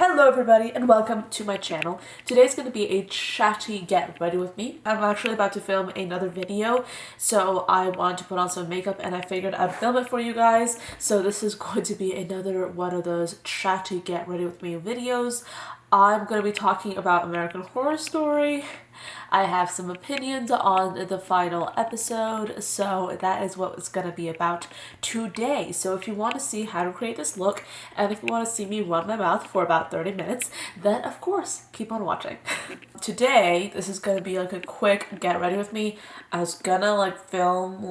Hello everybody and welcome to my channel. Today's going to be a chatty get ready with me. I'm actually about to film another video, so I wanted to put on some makeup and I figured I'd film it for you guys. So this is going to be another one of those chatty get ready with me videos. I'm going to be talking about American Horror Story. I have some opinions on the final episode, so that is what it's going to be about today. So if you want to see how to create this look, and if you want to see me run my mouth for about 30 minutes, then of course, keep on watching. Today, this is going to be like a quick get ready with me. I was gonna film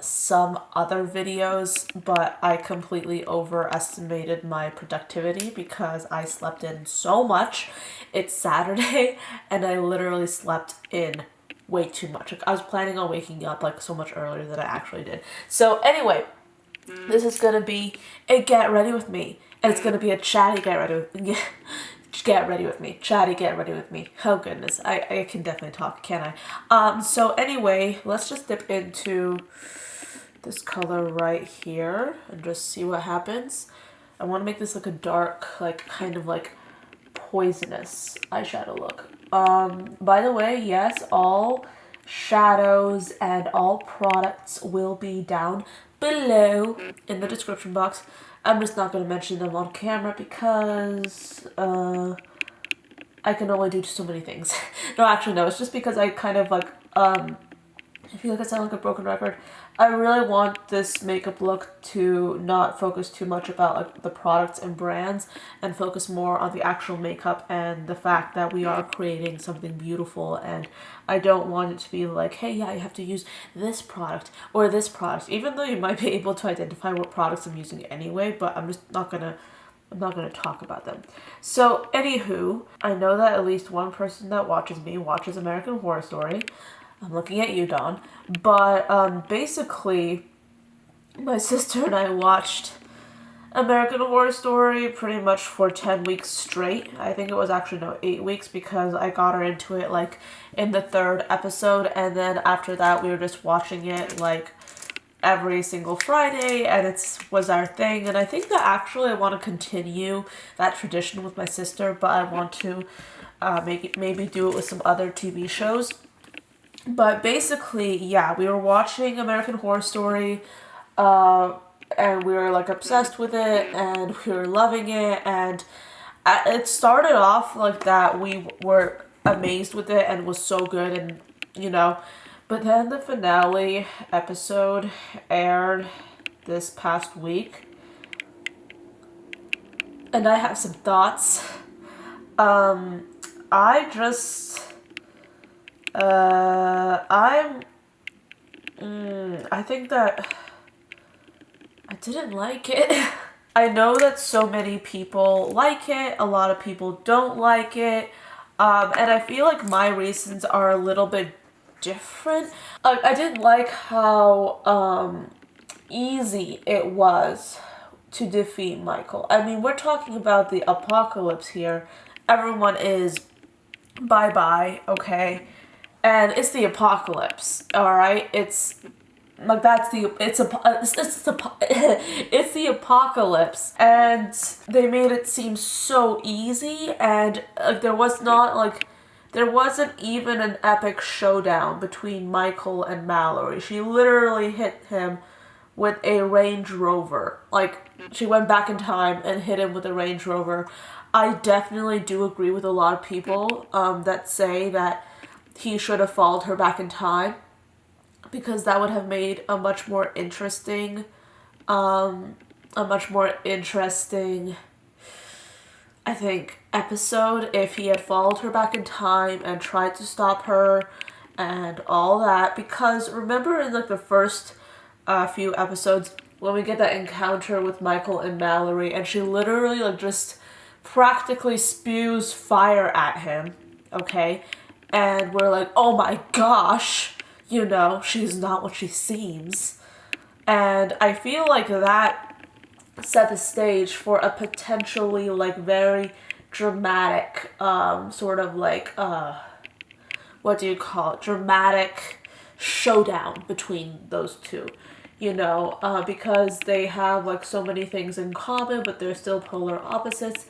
some other videos, but I completely overestimated my productivity because I slept in so much. It's Saturday and I literally slept in way too much. I was planning on waking up so much earlier than I actually did. So anyway, this is gonna be a get ready with me, and it's gonna be a chatty get ready with me. Get ready with me. Chatty get ready with me. Oh goodness, I can definitely talk, can't I? So anyway, let's just dip into this color right here and just see what happens. I want to make this a dark, kind of poisonous eyeshadow look. By the way, yes, all shadows and all products will be down below in the description box. I'm just not going to mention them on camera because I can only do so many things. No, actually no, it's just because I kind of I feel like I sound like a broken record. I really want this makeup look to not focus too much about the products and brands and focus more on the actual makeup and the fact that we are creating something beautiful, and I don't want it to be hey, yeah, you have to use this product or this product, even though you might be able to identify what products I'm using anyway, but I'm not gonna talk about them. So anywho, I know that at least one person that watches me watches American Horror Story. I'm looking at you, Dawn. But basically, my sister and I watched American Horror Story pretty much for 10 weeks straight. I think it was actually, no, 8 weeks, because I got her into it in the 3rd episode, and then after that we were just watching it every single Friday, and it was our thing. And I think that actually I want to continue that tradition with my sister, but I want to maybe do it with some other TV shows. But basically, yeah, we were watching American Horror Story, and we were obsessed with it, and we were loving it, and it started off like that. We were amazed with it and was so good, and but then the finale episode aired this past week, and I have some thoughts. I think that I didn't like it. I know that so many people like it, a lot of people don't like it, and I feel like my reasons are a little bit different. I didn't like how easy it was to defeat Michael. I mean, we're talking about the apocalypse here. Everyone is bye-bye, okay? And it's the apocalypse, all right? It's the apocalypse, and they made it seem so easy, and there wasn't even an epic showdown between Michael and Mallory. She literally hit him with a Range Rover. She went back in time and hit him with a Range Rover. I definitely do agree with a lot of people that say that he should have followed her back in time, because that would have made a much more interesting, I think, episode if he had followed her back in time and tried to stop her and all that. Because remember in the first few episodes when we get that encounter with Michael and Mallory, and she literally just practically spews fire at him, okay? And we're oh my gosh, she's not what she seems. And I feel that set the stage for a potentially very dramatic what do you call it, dramatic showdown between those two, because they have so many things in common, but they're still polar opposites.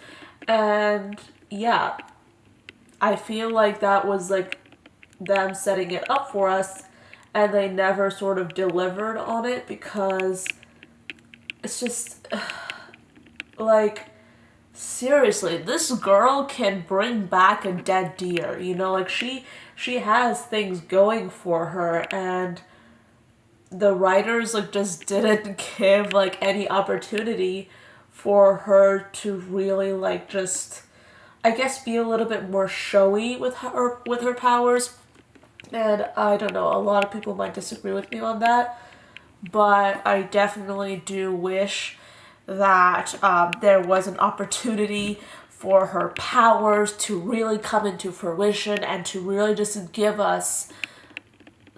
And yeah, I feel like that was like them setting it up for us, and they never sort of delivered on it, because it's just like, seriously, this girl can bring back a dead deer, you know, like she has things going for her, and the writers like just didn't give like any opportunity for her to really like just, I guess, be a little bit more showy with her powers. And I don't know, a lot of people might disagree with me on that, but I definitely do wish that there was an opportunity for her powers to really come into fruition and to really just give us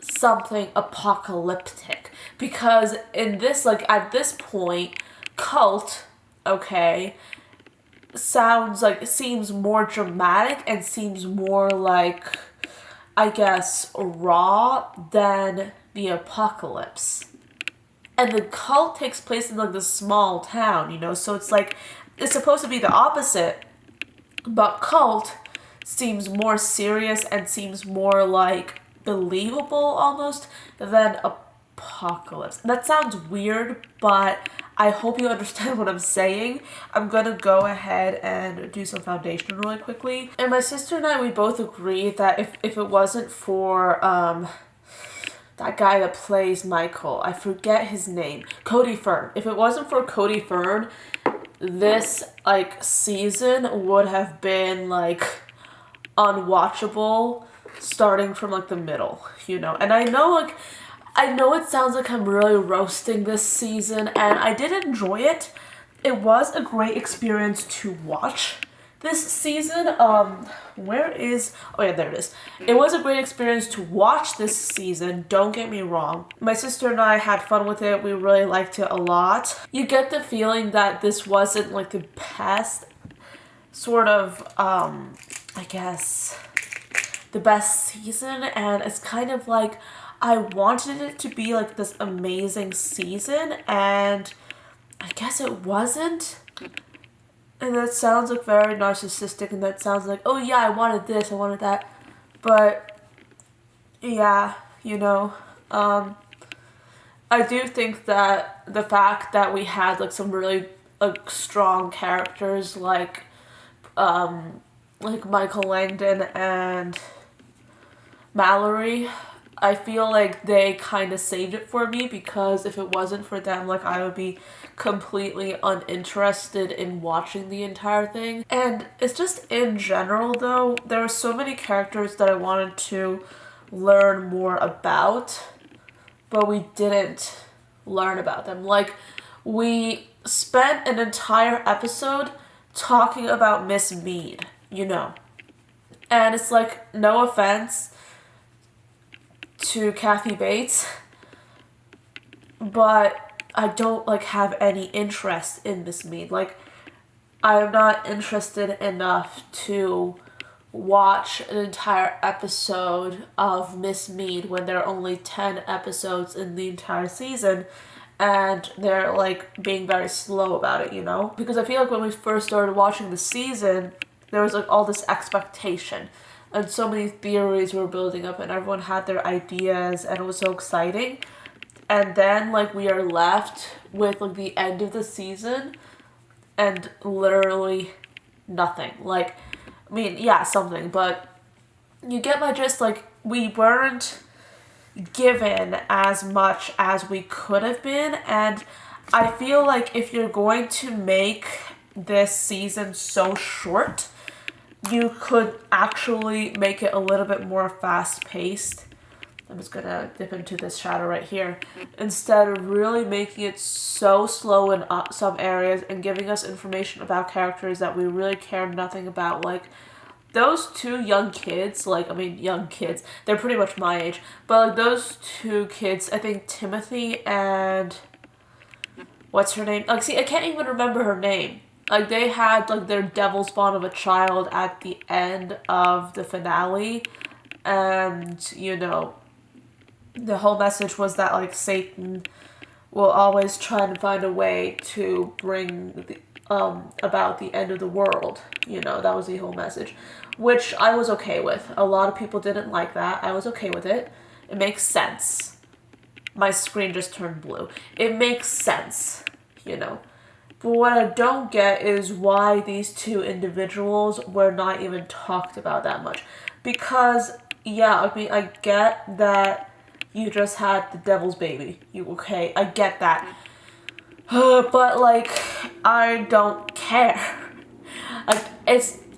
something apocalyptic. Because in this, like, at this point, cult, okay, seems more dramatic and seems more like, I guess, raw than the apocalypse. And the cult takes place in like this small town, you know, so it's like, it's supposed to be the opposite, but cult seems more serious and seems more like believable almost than apocalypse. That sounds weird, but I hope you understand what I'm saying. I'm gonna go ahead and do some foundation really quickly. And my sister and I, we both agreed that if it wasn't for that guy that plays Michael, I forget his name, Cody Fern. If it wasn't for Cody Fern, this like season would have been like unwatchable starting from like the middle, you know. And I know it sounds like I'm really roasting this season, and I did enjoy it. It was a great experience to watch this season. Where is, oh yeah, there it is. It was a great experience to watch this season, don't get me wrong. My sister and I had fun with it. We really liked it a lot. You get the feeling that this wasn't like the best sort of, I guess, the best season, and it's kind of like, I wanted it to be like this amazing season, and I guess it wasn't. And that sounds like very narcissistic, and that sounds like, oh yeah, I wanted this, I wanted that. But yeah, you know, I do think that the fact that we had like some really like strong characters like Michael Langdon and Mallory, I feel like they kind of saved it for me, because if it wasn't for them, like, I would be completely uninterested in watching the entire thing. And it's just in general though, there are so many characters that I wanted to learn more about, but we didn't learn about them. Like, we spent an entire episode talking about Miss Mead, you know. And it's like, no offense to Kathy Bates, but I don't like have any interest in Miss Mead. Like, I am not interested enough to watch an entire episode of Miss Mead when there are only 10 episodes in the entire season, and they're like being very slow about it, you know? Because I feel like when we first started watching the season, there was like all this expectation, and so many theories were building up, and everyone had their ideas, and it was so exciting. And then, like, we are left with, like, the end of the season and literally nothing. Like, I mean, yeah, something, but you get my gist. Like, we weren't given as much as we could have been, and I feel like if you're going to make this season so short, you could actually make it a little bit more fast-paced. I'm just gonna dip into this shadow right here, instead of really making it so slow in some areas and giving us information about characters that we really care nothing about. Like, those two young kids, like, I mean, young kids, they're pretty much my age, but like those two kids, I think Timothy and what's her name? Like, see, I can't even remember her name. Like, they had like their devil spawn of a child at the end of the finale, and you know, the whole message was that like Satan will always try to find a way to bring about the end of the world. You know, that was the whole message, which I was okay with. A lot of people didn't like that. I was okay with it. It makes sense. My screen just turned blue. It makes sense, you know. But what I don't get is why these two individuals were not even talked about that much. Because, yeah, I mean, I get that you just had the devil's baby. Okay, I get that. But, like, I don't care. Like,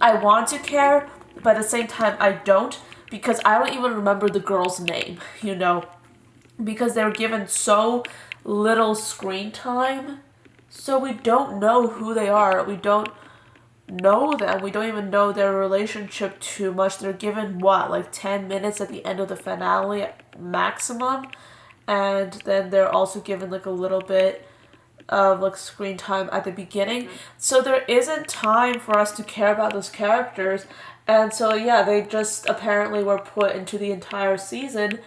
I want to care, but at the same time, I don't. Because I don't even remember the girl's name, you know. Because they were given so little screen time. So we don't know who they are. We don't know them. We don't even know their relationship too much. They're given, what, like 10 minutes at the end of the finale maximum? And then they're also given like a little bit of like screen time at the beginning. So there isn't time for us to care about those characters. And so yeah, they just apparently were put into the entire season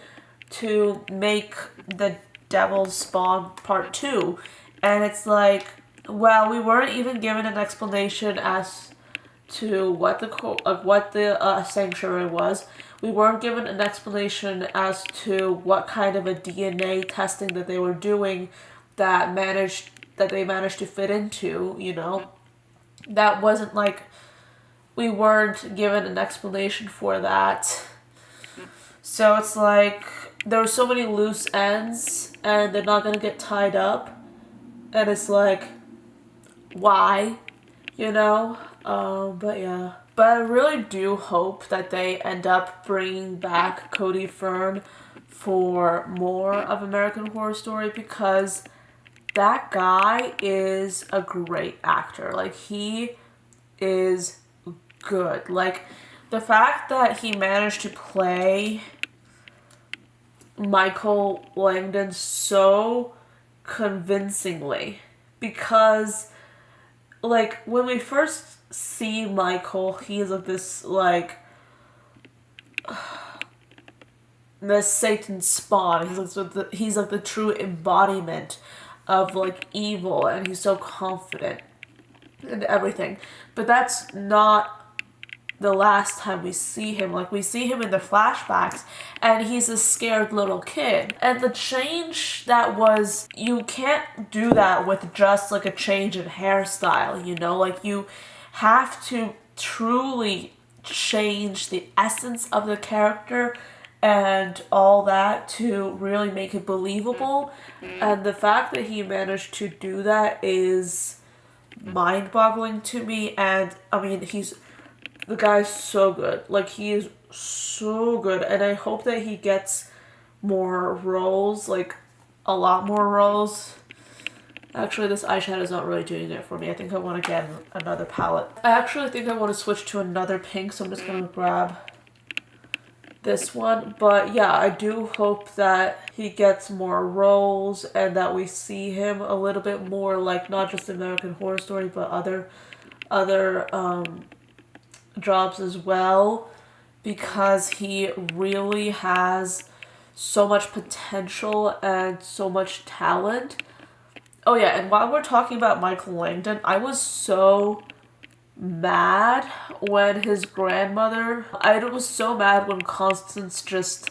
to make the Devil's Spawn Part 2. And it's like, well, we weren't even given an explanation as to what the sanctuary was. We weren't given an explanation as to what kind of a DNA testing that they were doing that they managed to fit into, you know. That wasn't like, we weren't given an explanation for that. So it's like, there were so many loose ends and they're not gonna get tied up. And it's like, why? You know? But yeah. But I really do hope that they end up bringing back Cody Fern for more of American Horror Story, because that guy is a great actor. Like, he is good. Like, the fact that he managed to play Michael Langdon so convincingly, because like when we first see Michael, he's like this like the Satan spawn. He's like the true embodiment of like evil, and he's so confident and everything. But that's not the last time we see him. Like, we see him in the flashbacks and he's a scared little kid. And the change that was, you can't do that with just like a change in hairstyle, you know? Like, you have to truly change the essence of the character and all that to really make it believable. And the fact that he managed to do that is mind-boggling to me. And I mean, the guy's so good. Like, he is so good. And I hope that he gets more roles, like a lot more roles. Actually, this eyeshadow is not really doing it for me. I think I want to get another palette. I actually think I want to switch to another pink, so I'm just going to grab this one. But yeah, I do hope that he gets more roles and that we see him a little bit more, like not just American Horror Story, but other jobs as well, because he really has so much potential and so much talent. Oh yeah, and while we're talking about Michael Langdon, I was so mad when his grandmother, I was so mad when Constance just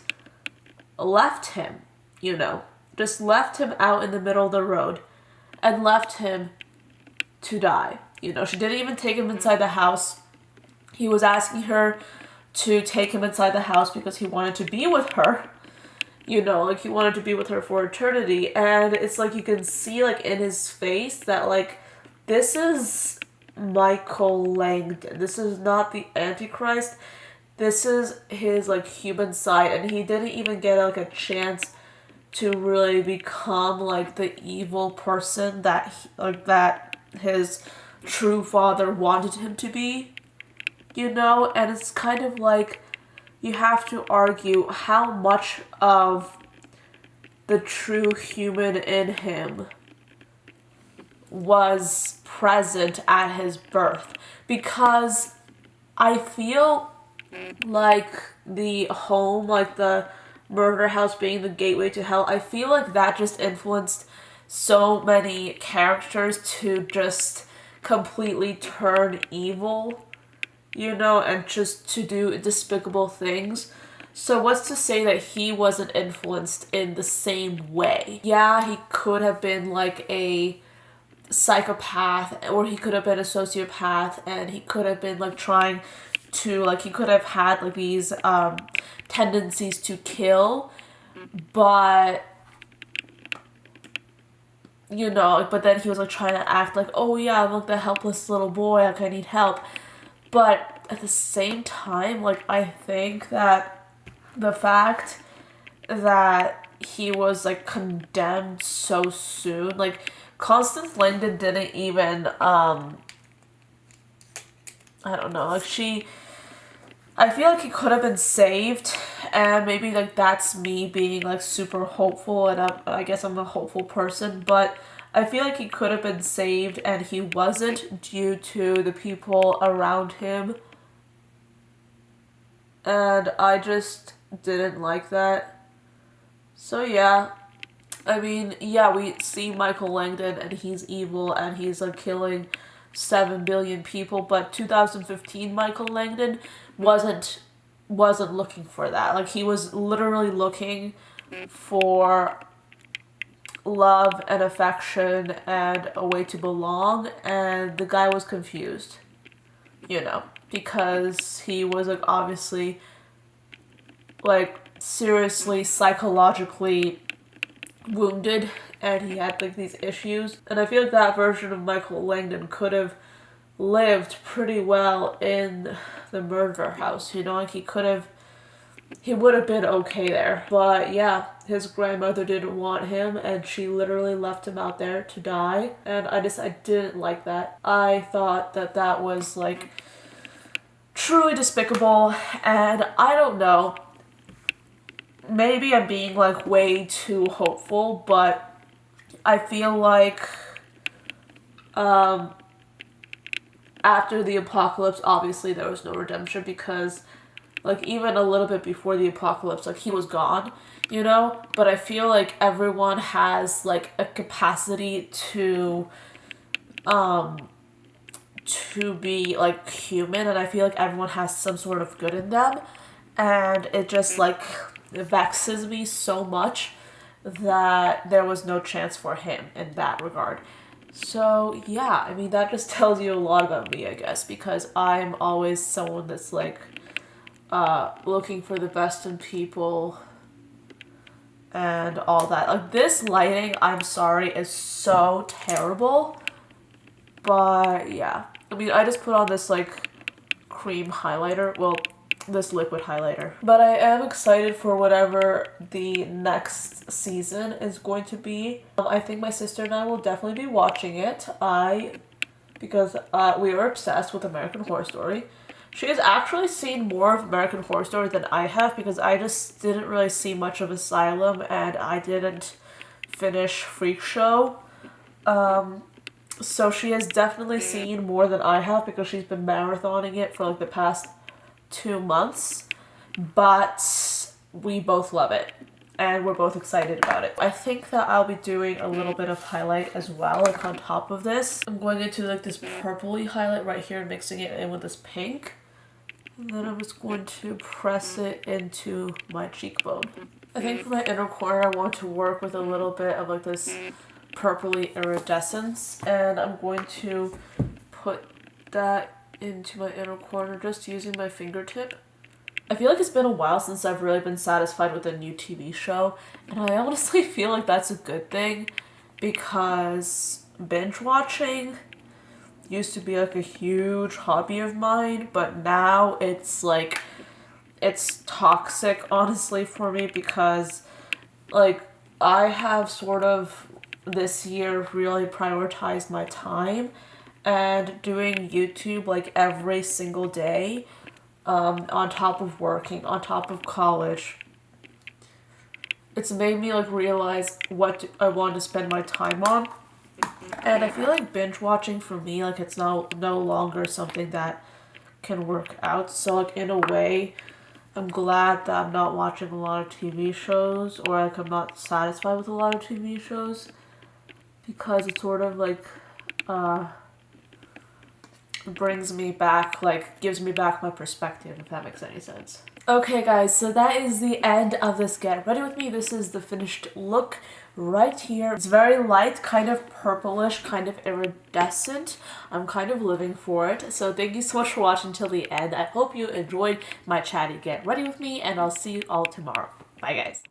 left him, you know, just left him out in the middle of the road and left him to die. You know, she didn't even take him inside the house. He was asking her to take him inside the house because he wanted to be with her. You know, like, he wanted to be with her for eternity. And it's like, you can see, like, in his face that, like, this is Michael Langdon. This is not the Antichrist. This is his, like, human side. And he didn't even get, like, a chance to really become, like, the evil person that his true father wanted him to be. You know, and it's kind of like, you have to argue how much of the true human in him was present at his birth. Because I feel like the home, like the murder house being the gateway to hell, I feel like that just influenced so many characters to just completely turn evil, you know, and just to do despicable things. So what's to say that he wasn't influenced in the same way? Yeah, he could have been like a psychopath, or he could have been a sociopath, and he could have been like trying to, like, he could have had like these tendencies to kill, but you know, but then he was like trying to act like, oh yeah, I'm like the helpless little boy, like I need help. But at the same time, like, I think that the fact that he was like condemned so soon, like Constance Langdon didn't even I don't know, like I feel like he could have been saved, and maybe like that's me being like super hopeful, and I guess I'm a hopeful person, but I feel like he could have been saved and he wasn't, due to the people around him, and I just didn't like that. So yeah, I mean, yeah, we see Michael Langdon and he's evil and he's like killing 7 billion people, but 2015 Michael Langdon wasn't looking for that. Like, he was literally looking for love and affection and a way to belong, and the guy was confused, you know, because he was like obviously like seriously psychologically wounded, and he had like these issues, and I feel like that version of Michael Langdon could have lived pretty well in the murder house, you know, like he would have been okay there. But yeah, his grandmother didn't want him and she literally left him out there to die, and I didn't like that. I thought that that was like truly despicable, and I don't know, maybe I'm being like way too hopeful, but I feel like after the apocalypse, obviously there was no redemption, because like even a little bit before the apocalypse, like he was gone, you know, but I feel like everyone has like a capacity to be like human, and I feel like everyone has some sort of good in them, and it just like it vexes me so much that there was no chance for him in that regard. So yeah, I mean, that just tells you a lot about me, I guess, because I'm always someone that's like looking for the best in people and all that. Like, this lighting, I'm sorry, is so terrible, but yeah. I mean, I just put on this like cream highlighter, well, this liquid highlighter. But I am excited for whatever the next season is going to be. I think my sister and I will definitely be watching it. Because we are obsessed with American Horror Story. She has actually seen more of American Horror Story than I have, because I just didn't really see much of Asylum and I didn't finish Freak Show. So she has definitely seen more than I have, because she's been marathoning it for like the past 2 months, but we both love it and we're both excited about it. I think that I'll be doing a little bit of highlight as well, like on top of this. I'm going into like this purpley highlight right here, mixing it in with this pink, and then I'm just going to press it into my cheekbone. I think for my inner corner I want to work with a little bit of like this purpley iridescence, and I'm going to put that into my inner corner just using my fingertip. I feel like it's been a while since I've really been satisfied with a new TV show, and I honestly feel like that's a good thing, because binge watching used to be like a huge hobby of mine, but now it's like, it's toxic honestly for me, because like I have sort of this year really prioritized my time and doing YouTube like every single day, on top of working, on top of college. It's made me like realize what I want to spend my time on, and I feel like binge watching for me, like it's no longer something that can work out. So like in a way, I'm glad that I'm not watching a lot of TV shows, or like I'm not satisfied with a lot of TV shows, because it's sort of like brings me back, like gives me back my perspective, if that makes any sense. Okay guys, so that is the end of this get ready with me. This is the finished look right here. It's very light, kind of purplish, kind of iridescent. I'm kind of living for it. So thank you so much for watching till the end. I hope you enjoyed my chatty get ready with me, and I'll see you all tomorrow. Bye guys.